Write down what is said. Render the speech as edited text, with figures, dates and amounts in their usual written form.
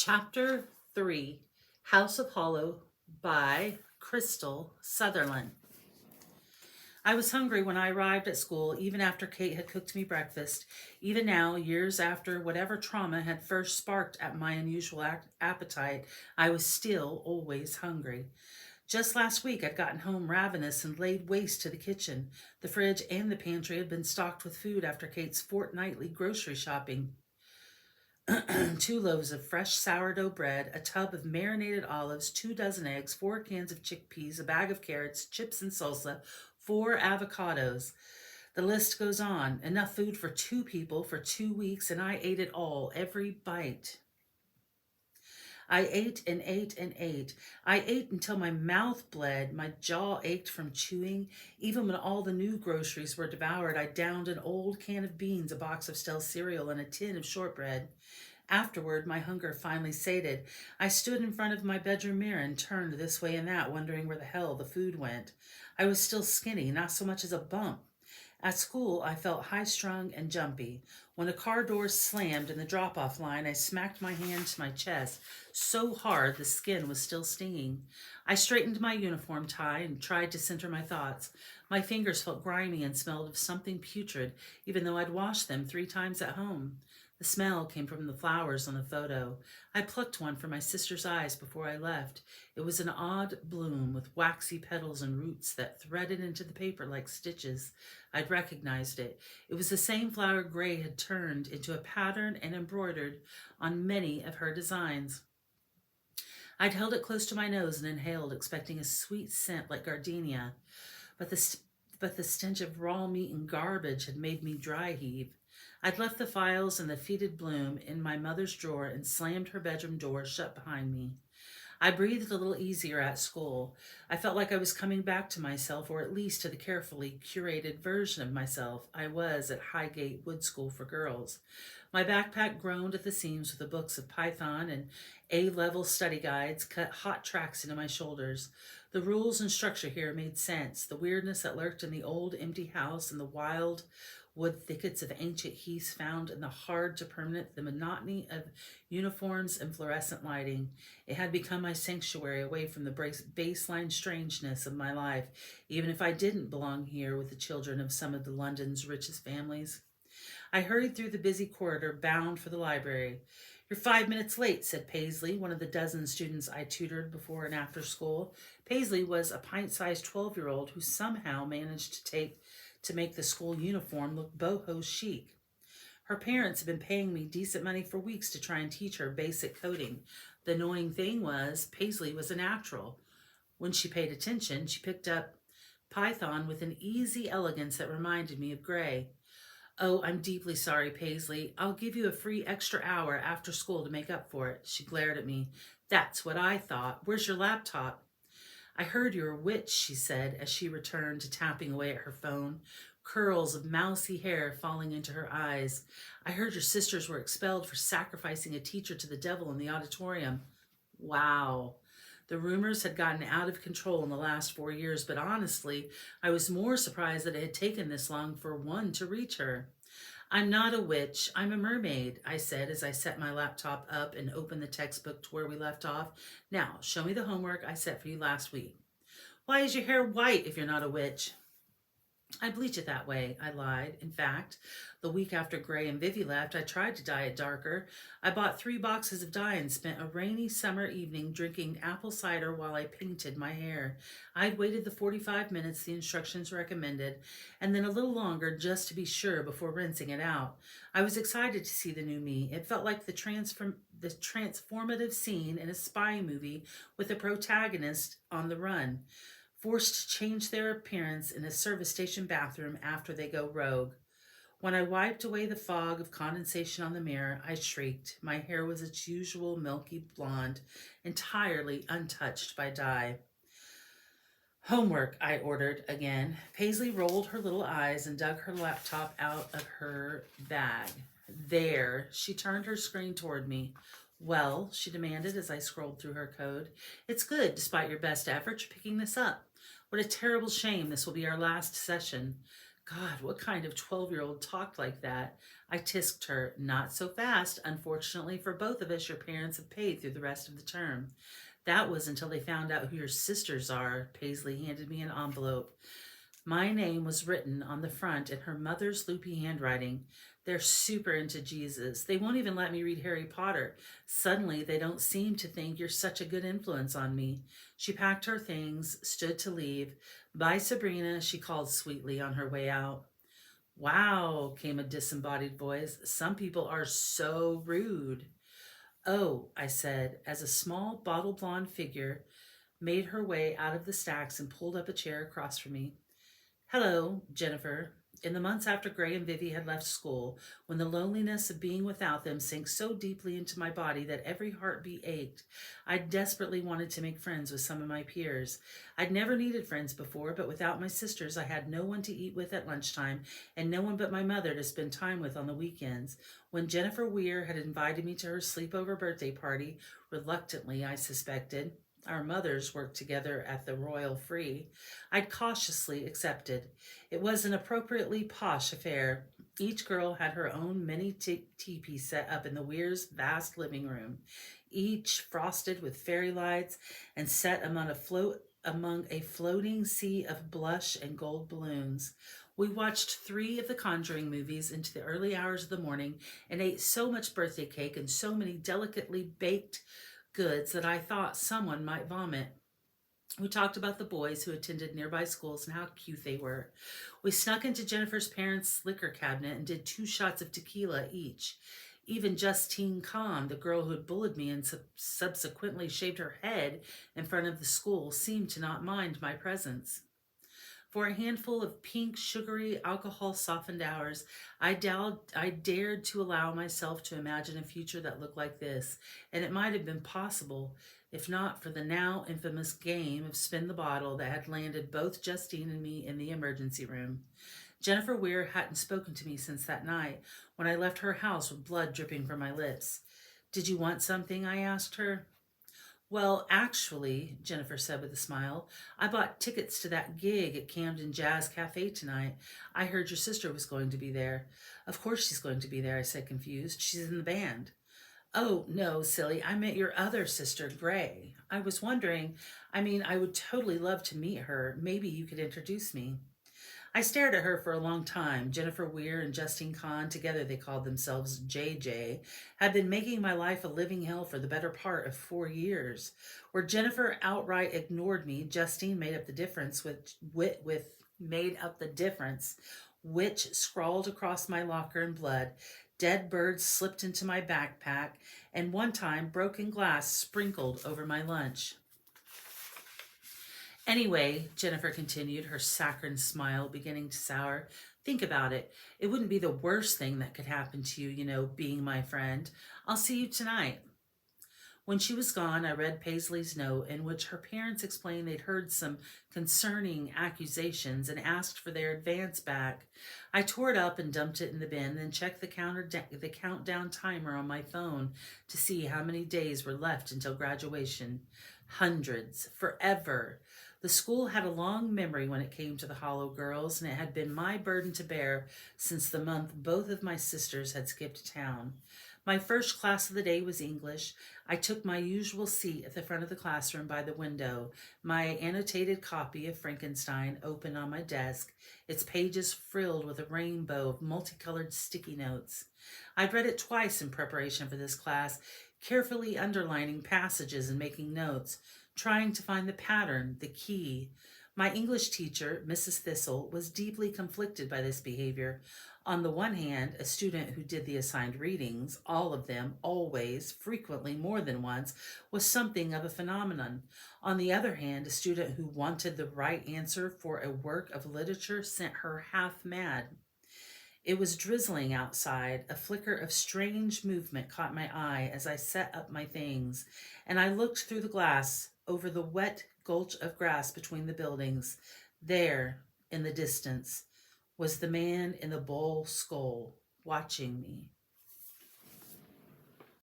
Chapter 3, House of Hollow by Crystal Sutherland. I was hungry when I arrived at school, even after Kate had cooked me breakfast. Even now, years after whatever trauma had first sparked at my unusual appetite, I was still always hungry. Just last week, I'd gotten home ravenous and laid waste to the kitchen. The fridge and the pantry had been stocked with food after Kate's fortnightly grocery shopping. 2 loaves of fresh sourdough bread, a tub of marinated olives, 2 dozen eggs, 4 cans of chickpeas, a bag of carrots, chips and salsa, 4 avocados. The list goes on. Enough food for 2 people for 2 weeks, and I ate it all, every bite. I ate and ate and ate. I ate until my mouth bled, my jaw ached from chewing. Even when all the new groceries were devoured, I downed an old can of beans, a box of stale cereal, and a tin of shortbread. Afterward, my hunger finally sated. I stood in front of my bedroom mirror and turned this way and that, wondering where the hell the food went. I was still skinny, not so much as a bump. At school, I felt high strung and jumpy. When a car door slammed in the drop off line, I smacked my hand to my chest so hard the skin was still stinging. I straightened my uniform tie and tried to center my thoughts. My fingers felt grimy and smelled of something putrid, even though I'd washed them 3 times at home. The smell came from the flowers on the photo. I plucked one for my sister's eyes before I left. It was an odd bloom with waxy petals and roots that threaded into the paper like stitches. I'd recognized it. It was the same flower Gray had turned into a pattern and embroidered on many of her designs. I'd held it close to my nose and inhaled, expecting a sweet scent like gardenia, but the stench of raw meat and garbage had made me dry heave. I'd left the files and the fetid bloom in my mother's drawer and slammed her bedroom door shut behind me. I breathed a little easier at school. I felt like I was coming back to myself, or at least to the carefully curated version of myself I was at Highgate Wood School for Girls. My backpack groaned at the seams with the books of Python and A-level study guides cut hot tracks into my shoulders. The rules and structure here made sense. The weirdness that lurked in the old empty house and the wild wood thickets of ancient heaths found in the hard to permanent, the monotony of uniforms and fluorescent lighting. It had become my sanctuary away from the baseline strangeness of my life, even if I didn't belong here with the children of some of the London's richest families. I hurried through the busy corridor, bound for the library. "You're 5 minutes late," said Paisley, one of the dozen students I tutored before and after school. Paisley was a pint-sized 12-year-old who somehow managed to make the school uniform look boho chic. Her parents had been paying me decent money for weeks to try and teach her basic coding. The annoying thing was, Paisley was a natural. When she paid attention, she picked up Python with an easy elegance that reminded me of Gray. "Oh, I'm deeply sorry, Paisley. I'll give you a free extra hour after school to make up for it." She glared at me. "That's what I thought. Where's your laptop?" "I heard you're a witch," she said as she returned to tapping away at her phone, curls of mousy hair falling into her eyes. "I heard your sisters were expelled for sacrificing a teacher to the devil in the auditorium." Wow. The rumors had gotten out of control in the last 4 years, but honestly, I was more surprised that it had taken this long for one to reach her. "I'm not a witch. I'm a mermaid," I said as I set my laptop up and opened the textbook to where we left off. "Now, show me the homework I set for you last week." "Why is your hair white if you're not a witch?" "I bleach it that way," I lied. In fact, the week after Gray and Vivi left, I tried to dye it darker. I bought 3 boxes of dye and spent a rainy summer evening drinking apple cider while I painted my hair. I'd waited the 45 minutes the instructions recommended, and then a little longer just to be sure before rinsing it out. I was excited to see the new me. It felt like the transformative scene in a spy movie with the protagonist on the run, forced to change their appearance in a service station bathroom after they go rogue. When I wiped away the fog of condensation on the mirror, I shrieked. My hair was its usual milky blonde, entirely untouched by dye. "Homework," I ordered again. Paisley rolled her little eyes and dug her laptop out of her bag. "There." She turned her screen toward me. "Well," she demanded as I scrolled through her code. "It's good, despite your best efforts. You're picking this up. What a terrible shame this will be our last session." God, what kind of 12-year-old talked like that? I tisked her. Not so fast. Unfortunately for both of us, your parents have paid through the rest of the term. That was until they found out who your sisters are. Paisley handed me an envelope. My name was written on the front in her mother's loopy handwriting. They're super into Jesus. They won't even let me read Harry Potter. Suddenly, they don't seem to think you're such a good influence on me. She packed her things, stood to leave. Bye, Sabrina, she called sweetly on her way out. Wow, came a disembodied voice. Some people are so rude. Oh, I said, as a small bottle blonde figure made her way out of the stacks and pulled up a chair across from me. Hello, Jennifer. In the months after Gray and Vivi had left school, when the loneliness of being without them sank so deeply into my body that every heartbeat ached, I desperately wanted to make friends with some of my peers. I'd never needed friends before, but without my sisters, I had no one to eat with at lunchtime and no one but my mother to spend time with on the weekends. When Jennifer Weir had invited me to her sleepover birthday party, reluctantly, I suspected, our mothers worked together at the Royal Free, I'd cautiously accepted. It was an appropriately posh affair. Each girl had her own mini teepee set up in the Weir's vast living room, each frosted with fairy lights and set among a floating sea of blush and gold balloons. We watched 3 of the Conjuring movies into the early hours of the morning and ate so much birthday cake and so many delicately baked goods that I thought someone might vomit. We talked about the boys who attended nearby schools and how cute they were. We snuck into Jennifer's parents' liquor cabinet and did 2 shots of tequila each. Even Justine Kahn, the girl who had bullied me and subsequently shaved her head in front of the school, seemed to not mind my presence. For a handful of pink, sugary, alcohol softened hours, I dared to allow myself to imagine a future that looked like this, and it might have been possible if not for the now infamous game of spin the bottle that had landed both Justine and me in the emergency room. Jennifer Weir hadn't spoken to me since that night when I left her house with blood dripping from my lips. Did you want something? I asked her. Well, actually, Jennifer said with a smile, I bought tickets to that gig at Camden Jazz Cafe tonight. I heard your sister was going to be there. Of course she's going to be there, I said, confused. She's in the band. Oh, no, silly. I meant your other sister, Gray. I was wondering, I would totally love to meet her. Maybe you could introduce me. I stared at her for a long time. Jennifer Weir and Justine Kahn, together they called themselves JJ, had been making my life a living hell for the better part of 4 years. Where Jennifer outright ignored me, Justine made up the difference which scrawled across my locker in blood. Dead birds slipped into my backpack, and one time broken glass sprinkled over my lunch. Anyway, Jennifer continued, her saccharine smile beginning to sour. Think about it. It wouldn't be the worst thing that could happen to you, being my friend. I'll see you tonight. When she was gone, I read Paisley's note in which her parents explained they'd heard some concerning accusations and asked for their advance back. I tore it up and dumped it in the bin, then checked the countdown timer on my phone to see how many days were left until graduation. Hundreds. Forever. The school had a long memory when it came to the Hollow Girls, and it had been my burden to bear since the month both of my sisters had skipped town. My first class of the day was English. I took my usual seat at the front of the classroom by the window, my annotated copy of Frankenstein open on my desk, its pages frilled with a rainbow of multicolored sticky notes. I'd read it twice in preparation for this class, carefully underlining passages and making notes, trying to find the pattern, the key. My English teacher, Mrs. Thistle, was deeply conflicted by this behavior. On the one hand, a student who did the assigned readings, all of them, always, frequently, more than once, was something of a phenomenon. On the other hand, a student who wanted the right answer for a work of literature sent her half mad. It was drizzling outside. A flicker of strange movement caught my eye as I set up my things, and I looked through the glass over the wet gulch of grass between the buildings. There, in the distance, was the man in the bull skull watching me.